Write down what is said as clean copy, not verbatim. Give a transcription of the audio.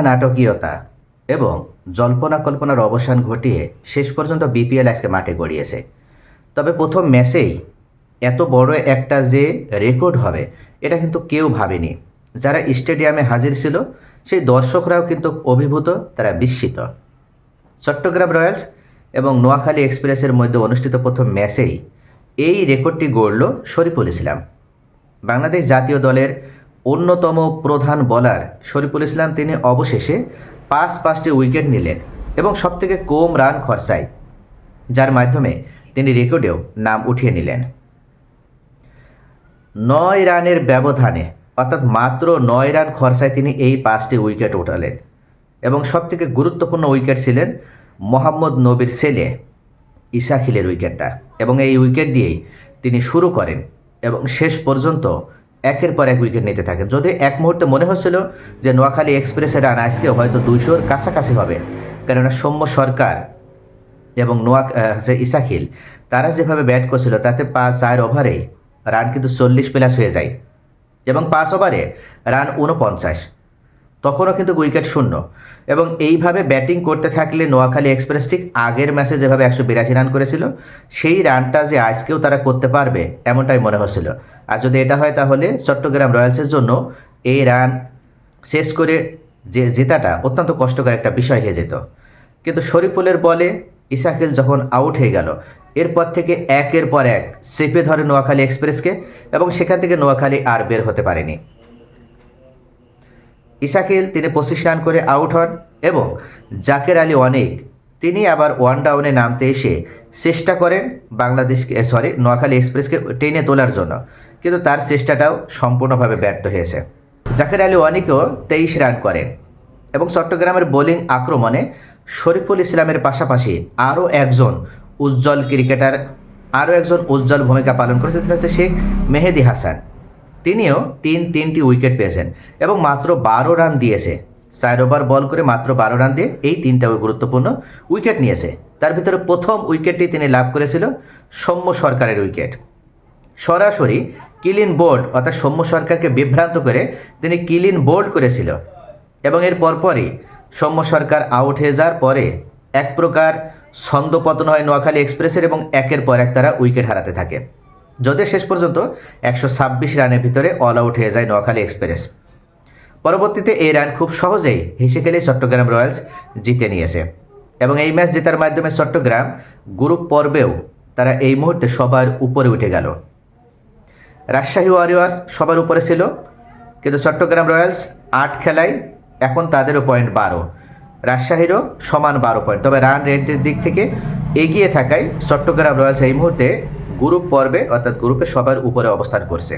নাটকীয়তা এবং জল্পনা কল্পনার অবসান ঘটিয়ে শেষ পর্যন্ত বিপিএল আজকে মাঠে গড়িয়েছে। তবে প্রথম ম্যাচেই এত বড় একটা যে রেকর্ড হবে এটা কিন্তু কেউ ভাবেনি। যারা স্টেডিয়ামে হাজির ছিল সেই দর্শকরাও কিন্তু অভিভূত, তারা বিস্মিত। চট্টগ্রাম রয়্যালস এবং নোয়াখালী এক্সপ্রেসের মধ্যে অনুষ্ঠিত প্রথম ম্যাচেই এই রেকর্ডটি গড়ল শরীফুল ইসলাম। বাংলাদেশ জাতীয় দলের অন্যতম প্রধান বোলার শরীফুল ইসলাম তিনি অবশেষে পাঁচটি উইকেট নিলেন এবং সবথেকে কম রান খরচায়, যার মাধ্যমে তিনি রেকর্ডেও নাম উঠিয়ে নিলেন। 9 রানের ব্যবধানে, অর্থাৎ মাত্র 9 রান খরচায় তিনি এই 5টি উইকেট উঠালেন এবং সবথেকে গুরুত্বপূর্ণ উইকেট ছিলেন মোহাম্মদ নবীর ছেলে ইসাখিলের উইকেটটা, এবং এই উইকেট দিয়েই তিনি শুরু করেন এবং শেষ পর্যন্ত একের পর এক উইকেট নিতে থাকেন। যদি এক মুহূর্তে মনে হচ্ছিল যে নোয়াখালী এক্সপ্রেসের রান আজকে হয়তো 200-র কাছাকাছি হবে, কেননা সৌম্য সরকার এবং ইসাখিল তারা যেভাবে ব্যাট করছিল তাতে 4 ওভারেই রান কিন্তু 40+ হয়ে যায় এবং 5 ওভারে রান 49, তখনও কিন্তু উইকেট শূন্য। এবং এইভাবে ব্যাটিং করতে থাকলে নোয়াখালী এক্সপ্রেস ঠিক আগের ম্যাচে যেভাবে 182 রান করেছিল সেই রানটা যে আজকেও তারা করতে পারবে এমনটাই মনে হচ্ছিল। আর যদি এটা হয় তাহলে চট্টগ্রাম রয়্যালসের জন্য এই রান শেষ করে জেতাটা অত্যন্ত কষ্টকর একটা বিষয় হয়ে যেত। কিন্তু শরীফুলের বলে ইসাখিল যখন আউট হয়ে গেল, এরপর থেকে একের পর এক চেপে ধরে নোয়াখালী এক্সপ্রেসকে এবং সেখান থেকে নোয়াখালী আর বের হতে পারেনি। ইসাখিল তিনি 25 রান করে আউট হন এবং জাকের আলী অনেক তিনি আবার 1 ডাউনে নামতে এসে চেষ্টা করেন নোয়াখালী এক্সপ্রেসকে টেনে তোলার জন্য, কিন্তু তার চেষ্টাটাও সম্পূর্ণভাবে ব্যর্থ হয়েছে। জাকের আলী অনেকও 23 রান করেন এবং চট্টগ্রামের বোলিং আক্রমণে শরীফুল ইসলামের পাশাপাশি আরও একজন উজ্জ্বল ভূমিকা পালন করেছে, সেটা হচ্ছে শেখ মেহেদি হাসান। তিনিও তিনটি উইকেট পেয়েছেন এবং মাত্র 12 রান দিয়েছে। 4 ওভার বল করে মাত্র 12 রান দিয়ে এই 3টা গুরুত্বপূর্ণ উইকেট নিয়েছে। তার ভিতরে প্রথম উইকেটটি তিনি লাভ করেছিল সৌম্য সরকারের উইকেট। সরাসরি ক্লিন বোল্ড, অর্থাৎ সৌম্য সরকারকে বিভ্রান্ত করে তিনি ক্লিন বোল্ড করেছিল এবং এর পরপরই সৌম্য সরকার আউট হয়ে যাওয়ার পরে এক প্রকার ছন্দপতন হয় নোয়াখালী এক্সপ্রেসের এবং একের পর এক তারা উইকেট হারাতে থাকে, যদিও শেষ পর্যন্ত 126 রানের ভিতরে অল আউট হয়ে যায় নোয়াখালী এক্সপ্রেস। পরবর্তীতে এই রান খুব সহজেই হেসে খেলে চট্টগ্রাম রয়্যালস জিতে নিয়েছে এবং এই ম্যাচ জেতার মাধ্যমে চট্টগ্রাম গ্রুপ পর্বেও তারা এই মুহূর্তে সবার উপরে উঠে গেল। রাজশাহী ওয়ারিয়র্স সবার উপরে ছিল, কিন্তু চট্টগ্রাম রয়্যালস 8 খেলায় এখন তাদেরও পয়েন্ট 12, রাজশাহীরও সমান 12 পয়েন্ট। তবে রান রেটের দিক থেকে এগিয়ে থাকায় চট্টগ্রাম রয়্যালস এই মুহূর্তে গ্রুপ পর্বে, অর্থাৎ গ্রুপে সবার উপরে অবস্থান করছে।